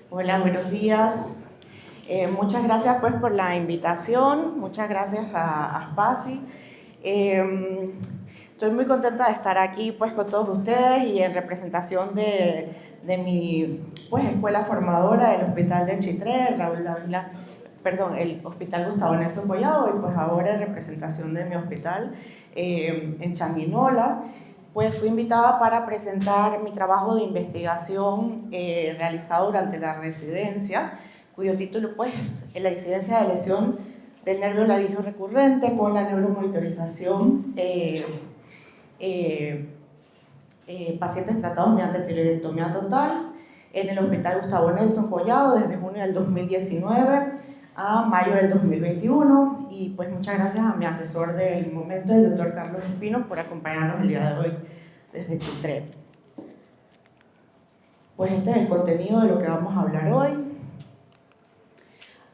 Hola, buenos días. Muchas gracias pues por la invitación, muchas gracias a Aspasi. Estoy muy contenta de estar aquí pues con todos ustedes y en representación de mi pues escuela formadora, el Hospital de Chitré, Raúl Dávila, perdón, el Hospital Gustavo Nelson Collado, y pues ahora en representación de mi hospital en Changuinola. Pues fui invitada para presentar mi trabajo de investigación realizado durante la residencia, cuyo título pues es la incidencia de lesión del nervio laringio recurrente con la neuromonitorización pacientes tratados mediante tiroidectomía total en el Hospital Gustavo Nelson Collado desde junio del 2019 a mayo del 2021, y pues muchas gracias a mi asesor del momento, el doctor Carlos Espino, por acompañarnos el día de hoy desde Chitré. Pues este es el contenido de lo que vamos a hablar hoy.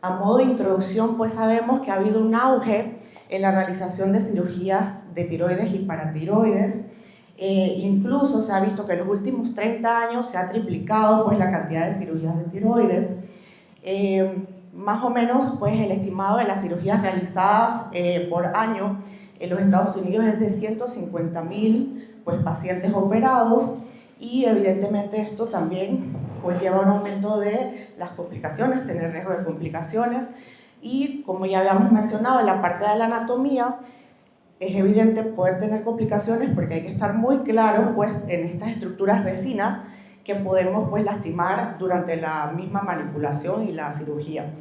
A modo de introducción, pues sabemos que ha habido un auge en la realización de cirugías de tiroides y paratiroides. Incluso se ha visto que en los últimos 30 años se ha triplicado pues la cantidad de cirugías de tiroides. Más o menos pues el estimado de las cirugías realizadas por año en los Estados Unidos es de 150.000 pues, pacientes operados, y evidentemente esto también conlleva un aumento de las complicaciones, tener riesgo de complicaciones, y como ya habíamos mencionado en la parte de la anatomía, es evidente poder tener complicaciones porque hay que estar muy claros pues, en estas estructuras vecinas que podemos pues, lastimar durante la misma manipulación y la cirugía.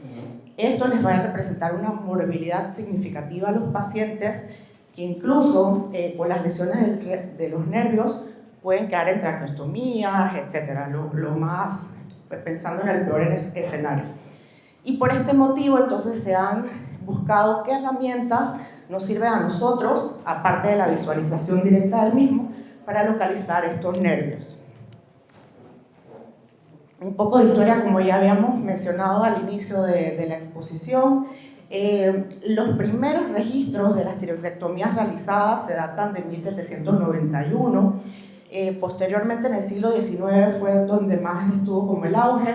Esto les va a representar una morbilidad significativa a los pacientes que incluso con las lesiones de los nervios pueden quedar en traqueostomías, etc. Lo más, pues, pensando en el peor escenario. Y por este motivo entonces se han buscado qué herramientas nos sirven a nosotros, aparte de la visualización directa del mismo, para localizar estos nervios. Un poco de historia, como ya habíamos mencionado al inicio de la exposición. Los primeros registros de las tiroidectomías realizadas se datan de 1791. Posteriormente, en el siglo XIX fue donde más estuvo como el auge,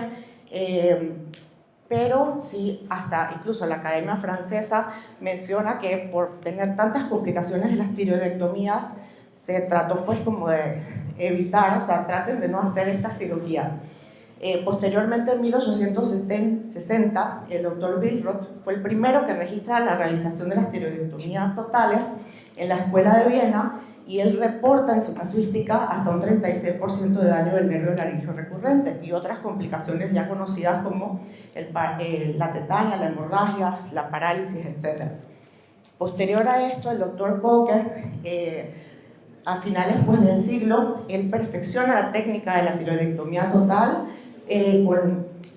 pero sí, hasta incluso la Academia Francesa menciona que por tener tantas complicaciones en las tiroidectomías se trató pues como de evitar, o sea, traten de no hacer estas cirugías. Posteriormente, en 1860, el doctor Billroth fue el primero que registra la realización de las tiroidectomías totales en la Escuela de Viena, y él reporta en su casuística hasta un 36% de daño del nervio laringio recurrente y otras complicaciones ya conocidas como la tetania, la hemorragia, la parálisis, etc. Posterior a esto, el doctor Coker, a finales pues, del siglo, él perfecciona la técnica de la tiroidectomía total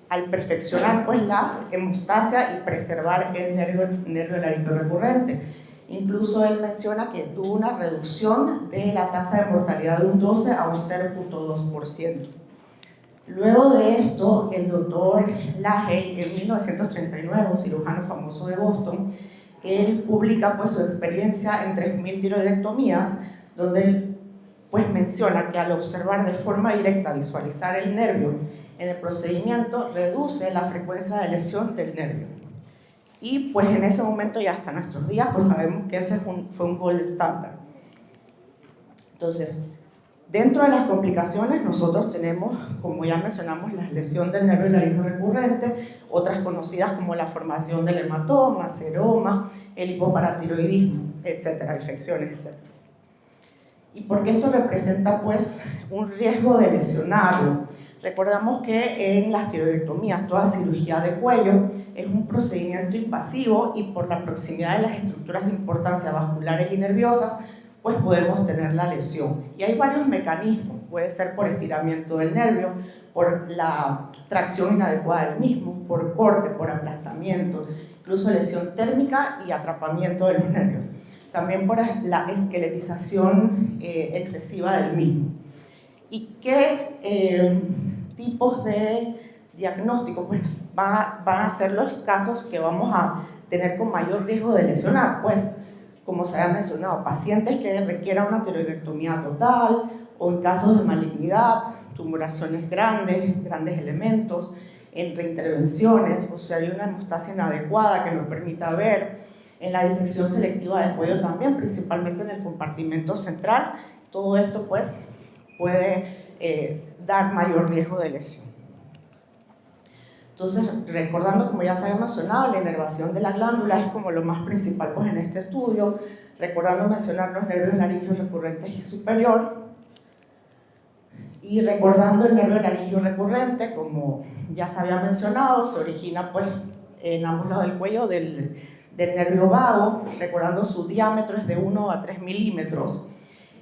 al perfeccionar pues, la hemostasia y preservar el nervio laringio recurrente. Incluso él menciona que tuvo una reducción de la tasa de mortalidad de un 12 a un 0.2%. Luego de esto, el doctor Lahey, en 1939, un cirujano famoso de Boston, él publica pues, su experiencia en 3.000 tiroidectomías, donde él pues, menciona que al observar de forma directa, visualizar el nervio en el procedimiento, reduce la frecuencia de lesión del nervio. Y pues en ese momento y hasta nuestros días, pues sabemos que ese fue un gold standard. Entonces, dentro de las complicaciones nosotros tenemos, como ya mencionamos, la lesión del nervio laringio recurrente, otras conocidas como la formación del hematoma, seroma, el hipoparatiroidismo, etcétera, infecciones, etcétera. ¿Y por qué esto representa pues un riesgo de lesionarlo? Recordamos que en las tiroidectomías, toda cirugía de cuello es un procedimiento invasivo, y por la proximidad de las estructuras de importancia vasculares y nerviosas, pues podemos tener la lesión. Y hay varios mecanismos, puede ser por estiramiento del nervio, por la tracción inadecuada del mismo, por corte, por aplastamiento, incluso lesión térmica y atrapamiento de los nervios. También por la esqueletización excesiva del mismo. ¿Y qué tipos de diagnóstico pues, van a ser los casos que vamos a tener con mayor riesgo de lesionar? Pues, como se había mencionado, pacientes que requieran una tiroidectomía total, o en casos de malignidad, tumoraciones grandes elementos, entre intervenciones, o sea, hay una hemostasia inadecuada que no permita ver, en la disección selectiva del cuello también, principalmente en el compartimento central. Todo esto pues puede dar mayor riesgo de lesión. Entonces, recordando, como ya se había mencionado, la inervación de la glándula es como lo más principal pues, en este estudio, recordando mencionar los nervios laringeos recurrentes y superior, y recordando el nervio laringeo recurrente, como ya se había mencionado, se origina pues, en ambos lados del cuello del nervio vago, recordando su diámetro es de 1 a 3 milímetros.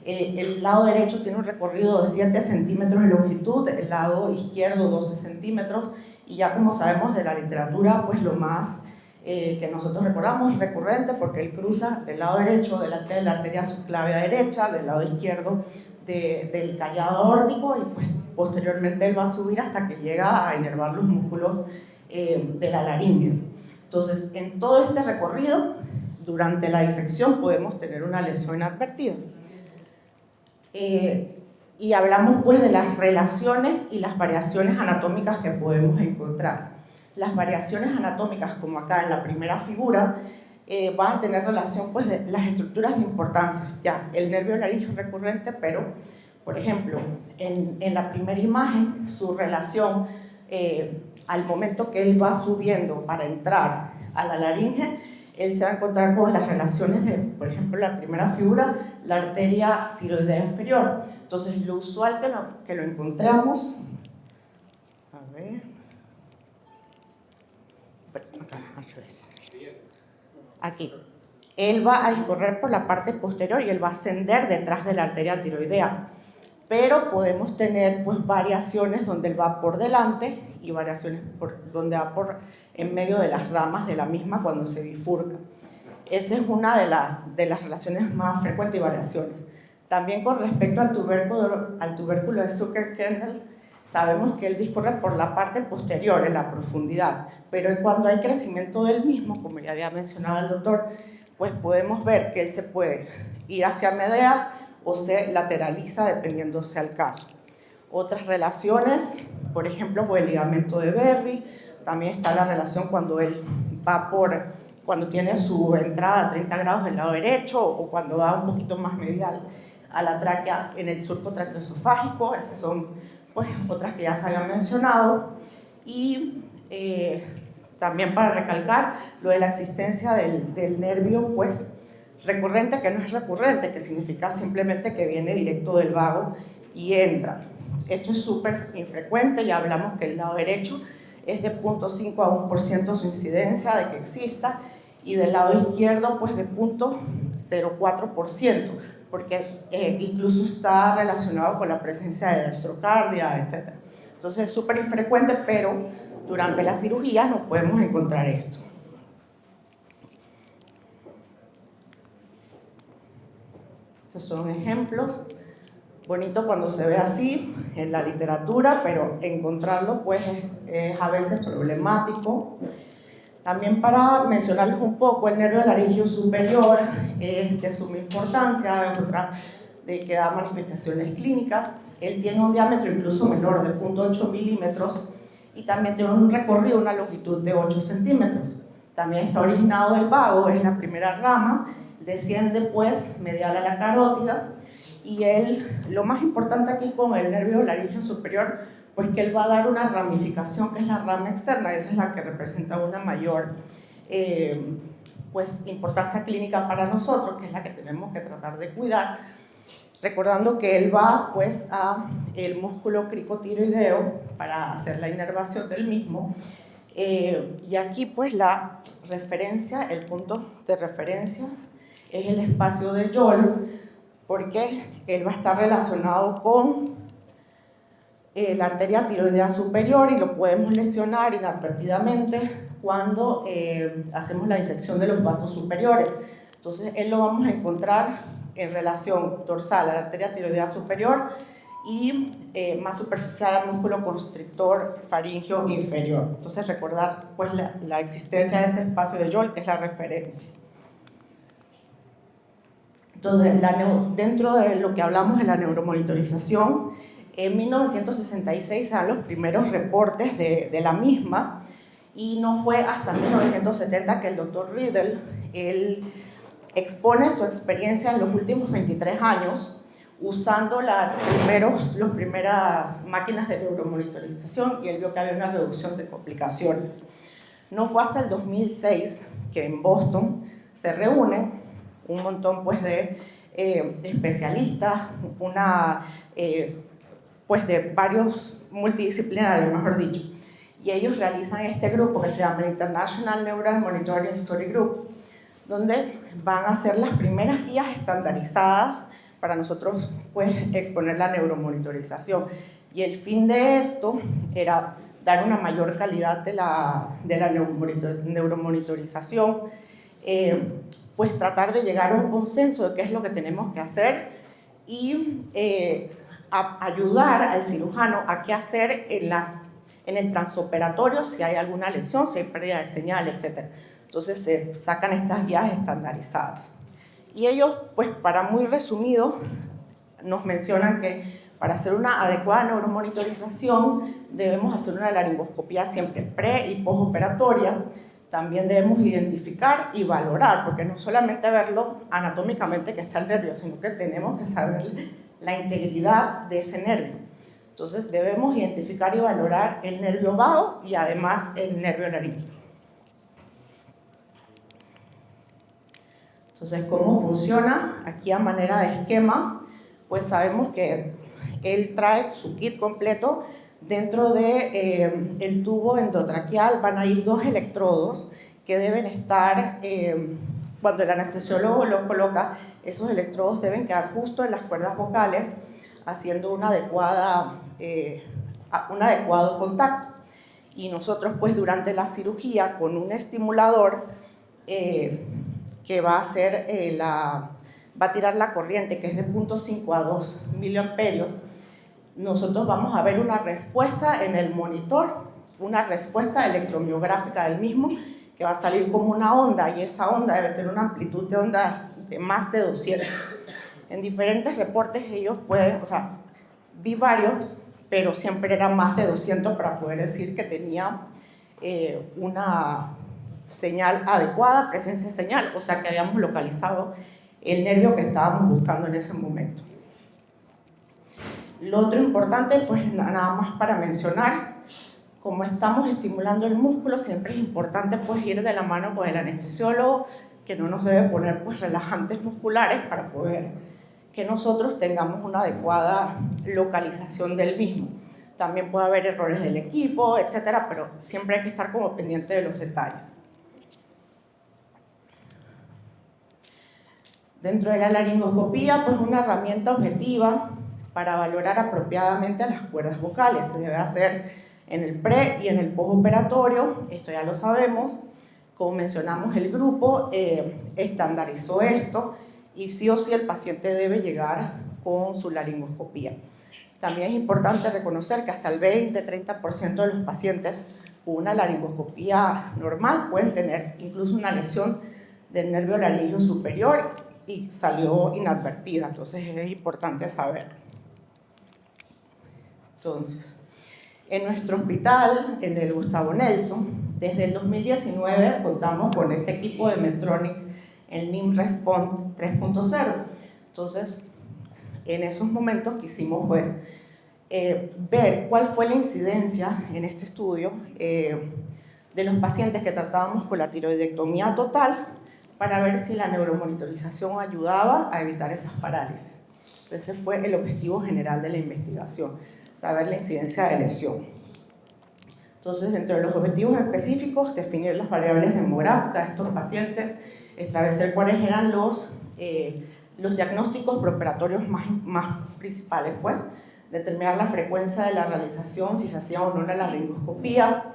El lado derecho tiene un recorrido de 7 centímetros de longitud, el lado izquierdo 12 centímetros, y ya como sabemos de la literatura, pues lo más que nosotros recordamos es recurrente porque él cruza del lado derecho delante de la arteria subclavia derecha, del lado izquierdo del callado aórtico, y pues posteriormente él va a subir hasta que llega a inervar los músculos de la laringe. Entonces, en todo este recorrido, durante la disección podemos tener una lesión inadvertida. Y hablamos pues de las relaciones y las variaciones anatómicas que podemos encontrar. Las variaciones anatómicas, como acá en la primera figura, van a tener relación pues de las estructuras de importancia, ya el nervio laringeo recurrente, pero por ejemplo en la primera imagen su relación al momento que él va subiendo para entrar a la laringe, él se va a encontrar con las relaciones de, por ejemplo, la primera figura, la arteria tiroidea inferior. Entonces, lo usual que lo encontramos, a ver, acá, al revés. Aquí, él va a discurrir por la parte posterior y él va a ascender detrás de la arteria tiroidea. Pero podemos tener pues variaciones donde él va por delante y variaciones donde va por en medio de las ramas de la misma cuando se bifurca. Esa es una de las relaciones más frecuentes y variaciones. También con respecto al tubérculo de Zucker-Kendall, sabemos que él discurre por la parte posterior, en la profundidad, pero cuando hay crecimiento del mismo, como ya había mencionado el doctor, pues podemos ver que él se puede ir hacia medial o se lateraliza dependiendo sea el caso. Otras relaciones, por ejemplo, con el ligamento de Berry, también está la relación cuando él va cuando tiene su entrada a 30 grados del lado derecho o cuando va un poquito más medial a la tráquea en el surco traqueoesofágico. Esas son pues otras que ya se habían mencionado. Y también para recalcar lo de la existencia del nervio pues recurrente, que no es recurrente, que significa simplemente que viene directo del vago y entra. Esto es súper infrecuente, ya hablamos que el lado derecho es de 0.5 a 1% su incidencia de que exista, y del lado izquierdo pues de 0.04%, porque incluso está relacionado con la presencia de dextrocardia, etc. Entonces es súper infrecuente, pero durante la cirugía no podemos encontrar esto. Estos son ejemplos. Bonito cuando se ve así en la literatura, pero encontrarlo pues es a veces problemático. También para mencionarles un poco, el nervio laringeo superior es de suma importancia, es otra de que da manifestaciones clínicas. Él tiene un diámetro incluso menor de 0.8 milímetros y también tiene un recorrido, una longitud de 8 centímetros. También está originado del vago, es la primera rama, desciende pues medial a la carótida. Y lo más importante aquí con el nervio laringeo superior, pues que él va a dar una ramificación que es la rama externa, esa es la que representa una mayor pues, importancia clínica para nosotros, que es la que tenemos que tratar de cuidar, recordando que él va pues al músculo cricotiroideo para hacer la inervación del mismo, y aquí pues la referencia, el punto de referencia es el espacio de Joule, porque él va a estar relacionado con la arteria tiroidea superior y lo podemos lesionar inadvertidamente cuando hacemos la disección de los vasos superiores. Entonces, él lo vamos a encontrar en relación dorsal a la arteria tiroidea superior y más superficial al músculo constrictor faríngeo inferior. Entonces, recordar pues, la existencia de ese espacio de Joule, que es la referencia. Entonces, dentro de lo que hablamos de la neuromonitorización, En 1966 se dan los primeros reportes de la misma, y no fue hasta 1970 que el doctor Riedel, él expone su experiencia en los últimos 23 años usando las primeras máquinas de neuromonitorización, y él vio que había una reducción de complicaciones. No fue hasta el 2006 que en Boston se reúnen un montón pues, de especialistas, pues, de varios multidisciplinarios, mejor dicho, y ellos realizan este grupo que se llama el International Neural Monitoring Study Group, donde van a hacer las primeras guías estandarizadas para nosotros pues, exponer la neuromonitorización. Y el fin de esto era dar una mayor calidad de la neuromonitorización, pues tratar de llegar a un consenso de qué es lo que tenemos que hacer y ayudar al cirujano a qué hacer en el transoperatorio si hay alguna lesión, si hay pérdida de señal, etc. Entonces se sacan estas guías estandarizadas. Y ellos, pues para muy resumido, nos mencionan que para hacer una adecuada neuromonitorización debemos hacer una laringoscopía siempre pre- y postoperatoria. También debemos identificar y valorar, porque no solamente verlo anatómicamente que está el nervio, sino que tenemos que saber la integridad de ese nervio. Entonces debemos identificar y valorar el nervio vago y además el nervio laríngeo. Entonces, ¿cómo funciona? Aquí a manera de esquema, pues sabemos que él trae su kit completo. Dentro de el tubo endotraqueal van a ir 2 electrodos que deben estar, cuando el anestesiólogo los coloca, esos electrodos deben quedar justo en las cuerdas vocales, haciendo un adecuado contacto. Y nosotros, pues durante la cirugía, con un estimulador que va a hacer va a tirar la corriente, que es de 0.5 a 2 miliamperios, nosotros vamos a ver una respuesta en el monitor, una respuesta electromiográfica del mismo, que va a salir como una onda, y esa onda debe tener una amplitud de onda de más de 200. En diferentes reportes ellos pueden, o sea, vi varios, pero siempre era más de 200 para poder decir que tenía una señal adecuada, presencia de señal, o sea que habíamos localizado el nervio que estábamos buscando en ese momento. Lo otro importante, pues nada más para mencionar, como estamos estimulando el músculo, siempre es importante pues ir de la mano con el anestesiólogo, que no nos debe poner pues relajantes musculares para poder que nosotros tengamos una adecuada localización del mismo. También puede haber errores del equipo, etcétera, pero siempre hay que estar como pendiente de los detalles. Dentro de la laringoscopía, pues una herramienta objetiva para valorar apropiadamente a las cuerdas vocales. Se debe hacer en el pre y en el postoperatorio, esto ya lo sabemos. Como mencionamos, el grupo estandarizó esto, y sí o sí el paciente debe llegar con su laringoscopía. También es importante reconocer que hasta el 20-30% de los pacientes con una laringoscopía normal pueden tener incluso una lesión del nervio laríngeo superior y salió inadvertida, entonces es importante saber. Entonces, en nuestro hospital, en el Gustavo Nelson, desde el 2019 contamos con este equipo de Medtronic, el NIM Respond 3.0. Entonces, en esos momentos quisimos pues, ver cuál fue la incidencia en este estudio de los pacientes que tratábamos con la tiroidectomía total, para ver si la neuromonitorización ayudaba a evitar esas parálisis. Entonces, ese fue el objetivo general de la investigación, saber la incidencia de lesión. Entonces, dentro de los objetivos específicos, definir las variables demográficas de estos pacientes, establecer cuáles eran los diagnósticos preoperatorios más principales, pues, determinar la frecuencia de la realización, si se hacía o no la laringoscopía,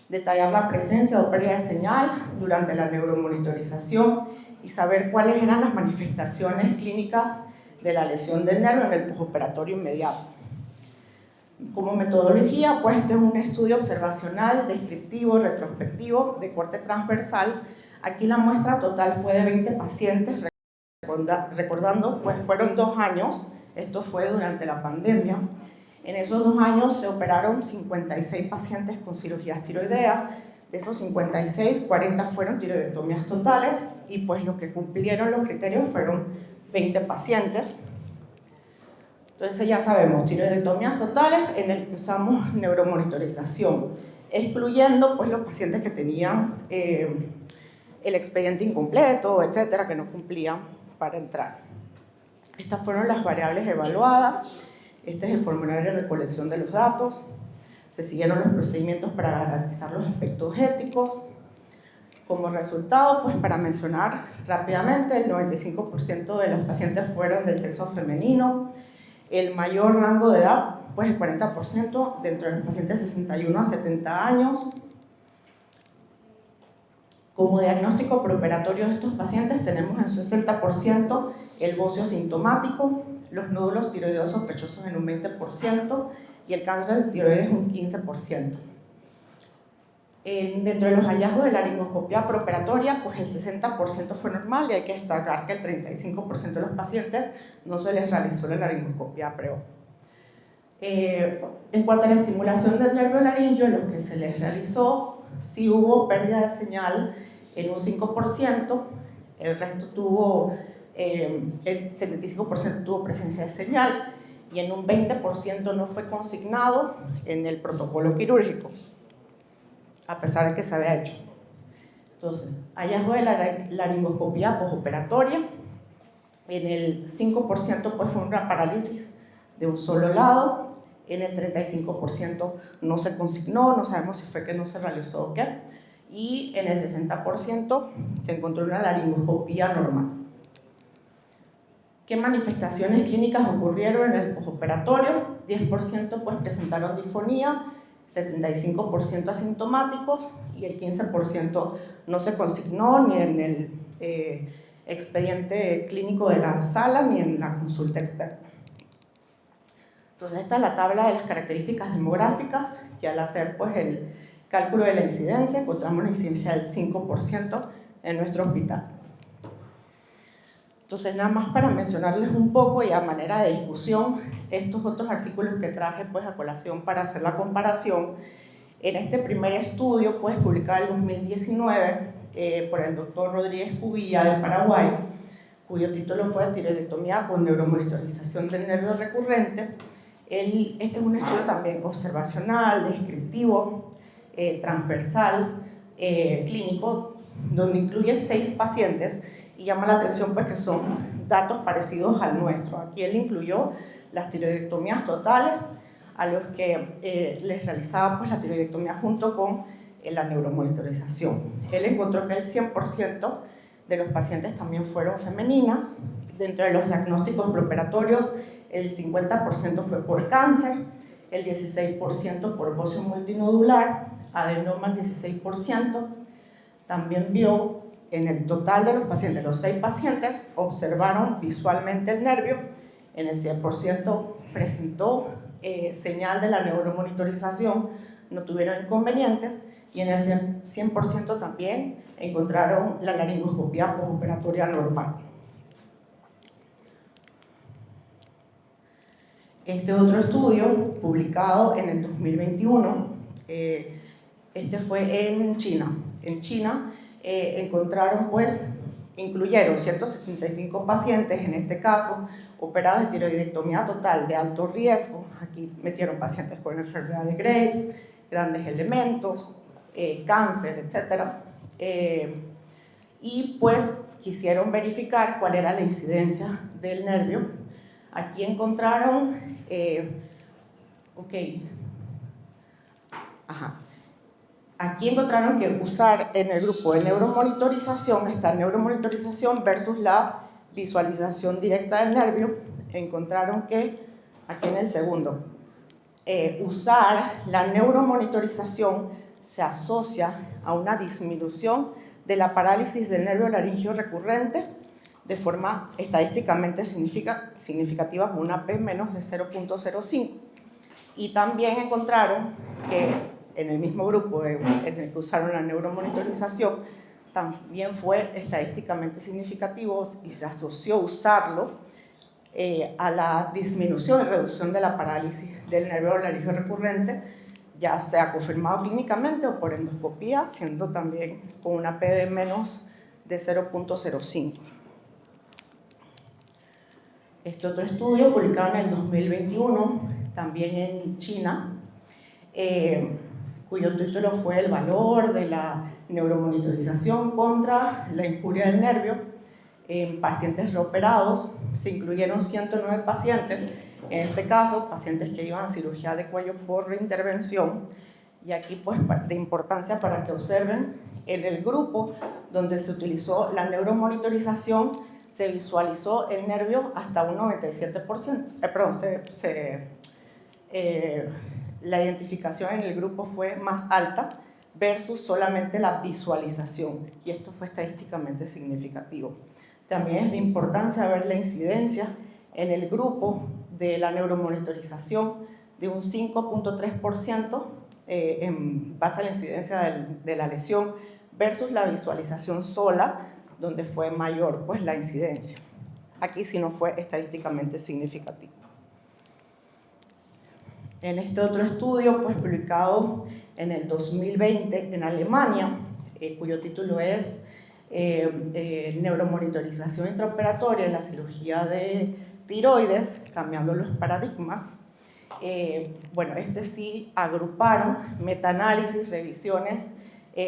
detallar la presencia o pérdida de señal durante la neuromonitorización y saber cuáles eran las manifestaciones clínicas de la lesión del nervio en el postoperatorio inmediato. Como metodología, pues este es un estudio observacional, descriptivo, retrospectivo, de corte transversal. Aquí la muestra total fue de 20 pacientes, recordando, pues fueron 2 años, esto fue durante la pandemia. En esos 2 años se operaron 56 pacientes con cirugías tiroideas. De esos 56, 40 fueron tiroidectomías totales y pues los que cumplieron los criterios fueron 20 pacientes. Entonces ya sabemos, tiroidectomías totales en el que usamos neuromonitorización, excluyendo pues los pacientes que tenían el expediente incompleto, etcétera, que no cumplían para entrar. Estas fueron las variables evaluadas. Este es el formulario de recolección de los datos. Se siguieron los procedimientos para garantizar los aspectos éticos. Como resultado, pues para mencionar rápidamente, el 95% de los pacientes fueron del sexo femenino. El mayor rango de edad, pues el 40% dentro de los pacientes 61 a 70 años. Como diagnóstico preoperatorio de estos pacientes tenemos en 60% el bocio sintomático, los nódulos tiroideos sospechosos en un 20% y el cáncer de tiroides un 15%. Dentro de los hallazgos de la laringoscopía preoperatoria, pues el 60% fue normal y hay que destacar que el 35% de los pacientes no se les realizó la laringoscopía preo. En cuanto a la estimulación del nervio laringio, los que se les realizó, sí hubo pérdida de señal en un 5%, el resto tuvo, el 75% tuvo presencia de señal y en un 20% no fue consignado en el protocolo quirúrgico, a pesar de que se había hecho. Entonces, hallazgo de la laringoscopía postoperatoria, en el 5% pues fue una parálisis de un solo lado, en el 35% no se consignó, no sabemos si fue que no se realizó o qué, y en el 60% se encontró una laringoscopía normal. ¿Qué manifestaciones clínicas ocurrieron en el postoperatorio? 10% pues presentaron disfonía, 75% asintomáticos y el 15% no se consignó ni en el expediente clínico de la sala ni en la consulta externa. Entonces esta es la tabla de las características demográficas y al hacer pues el cálculo de la incidencia encontramos una incidencia del 5% en nuestro hospital. Entonces nada más para mencionarles un poco y a manera de discusión estos otros artículos que traje pues a colación para hacer la comparación. En este primer estudio pues publicado en 2019 por el doctor Rodríguez Cubilla de Paraguay, cuyo título fue Tiroidectomía con neuromonitorización del nervio recurrente. Este es un estudio también observacional, descriptivo, transversal, clínico, donde incluye 6 pacientes y llama la atención pues que son datos parecidos al nuestro. Aquí él incluyó las tiroidectomías totales, a los que les realizaba pues la tiroidectomía junto con la neuromonitorización. Él encontró que el 100% de los pacientes también fueron femeninas. Dentro de los diagnósticos preoperatorios, el 50% fue por cáncer, el 16% por bocio multinodular, adenoma el 16%. También vio en el total de los pacientes, los 6 pacientes observaron visualmente el nervio, en el 100% presentó señal de la neuromonitorización, no tuvieron inconvenientes, y en el 100% también encontraron la laringoscopía postoperatoria normal. Este otro estudio, publicado en el 2021, este fue en China. En China encontraron, pues, incluyeron 175 pacientes, en este caso, operados de tiroidectomía total de alto riesgo. Aquí metieron pacientes con enfermedad de Graves, grandes elementos, cáncer, etc. Y pues quisieron verificar cuál era la incidencia del nervio. Aquí encontraron, Aquí encontraron que usar en el grupo de neuromonitorización, esta neuromonitorización versus la visualización directa del nervio, encontraron que, aquí en el segundo, usar la neuromonitorización se asocia a una disminución de la parálisis del nervio laringio recurrente de forma estadísticamente significativa con una P menos de 0.05. Y también encontraron que en el mismo grupo en el que usaron la neuromonitorización también fue estadísticamente significativo y se asoció usarlo a la disminución y reducción de la parálisis del nervio laringio recurrente, ya sea confirmado clínicamente o por endoscopía, siendo también con una P de menos de 0.05. Este otro estudio, publicado en el 2021, también en China, cuyo título fue El valor de la neuromonitorización contra la injuria del nervio en pacientes reoperados. Se incluyeron 109 pacientes, en este caso pacientes que iban a cirugía de cuello por reintervención, y aquí pues de importancia para que observen, en el grupo donde se utilizó la neuromonitorización se visualizó el nervio hasta un 97%, la identificación en el grupo fue más alta versus solamente la visualización, y esto fue estadísticamente significativo. También es de importancia ver la incidencia en el grupo de la neuromonitorización de un 5.3% en base a la incidencia de la lesión versus la visualización sola, donde fue mayor pues la incidencia. Aquí sí no fue estadísticamente significativo. En este otro estudio, pues publicado en el 2020 en Alemania, cuyo título es Neuromonitorización intraoperatoria en la cirugía de tiroides, cambiando los paradigmas. Bueno, sí agruparon metaanálisis, revisiones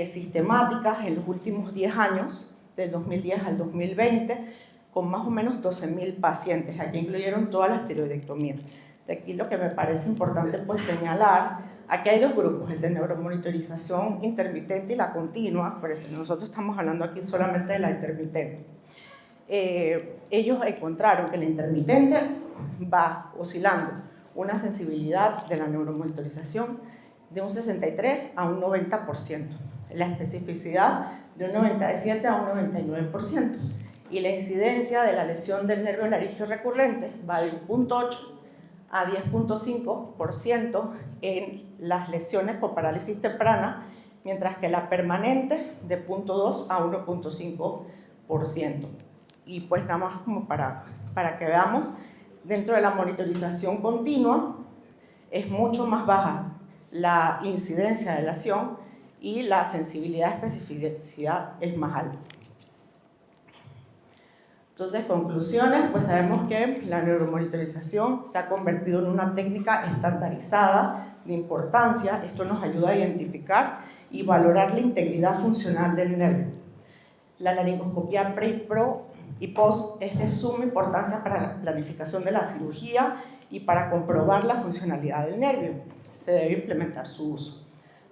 sistemáticas en los últimos 10 años, del 2010 al 2020, con más o menos 12.000 pacientes. Aquí incluyeron todas las tiroidectomías. De aquí lo que me parece importante pues señalar, aquí hay dos grupos, el de neuromonitorización intermitente y la continua, por eso nosotros estamos hablando aquí solamente de la intermitente. Ellos encontraron que la intermitente va oscilando una sensibilidad de la neuromonitorización de un 63 a un 90%, la especificidad de un 97 a un 99%, y la incidencia de la lesión del nervio laringio recurrente va de 0.8 a 10.5% en las lesiones por parálisis temprana, mientras que la permanente de 0.2 a 1.5%. Y pues nada más como para que veamos, dentro de la monitorización continua es mucho más baja la incidencia de lesión y la sensibilidad de especificidad es más alta. Entonces, conclusiones, pues sabemos que la neuromonitorización se ha convertido en una técnica estandarizada de importancia. Esto nos ayuda a identificar y valorar la integridad funcional del nervio. La laringoscopía pre, pro y post es de suma importancia para la planificación de la cirugía y para comprobar la funcionalidad del nervio. Se debe implementar su uso.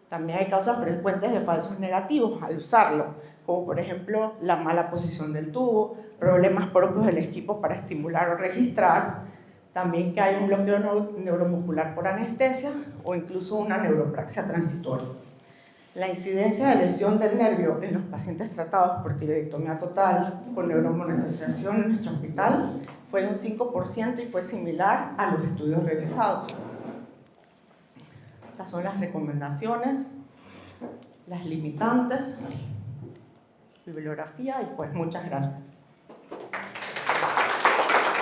También hay causas frecuentes de falsos negativos al usarlo, como por ejemplo la mala posición del tubo, problemas propios del equipo para estimular o registrar, también que hay un bloqueo neuromuscular por anestesia o incluso una neuropraxia transitoria. La incidencia de lesión del nervio en los pacientes tratados por tiroidectomía total con neuromonitorización en nuestro hospital fue de un 5% y fue similar a los estudios revisados. Estas son las recomendaciones, las limitantes, bibliografía, y pues muchas gracias.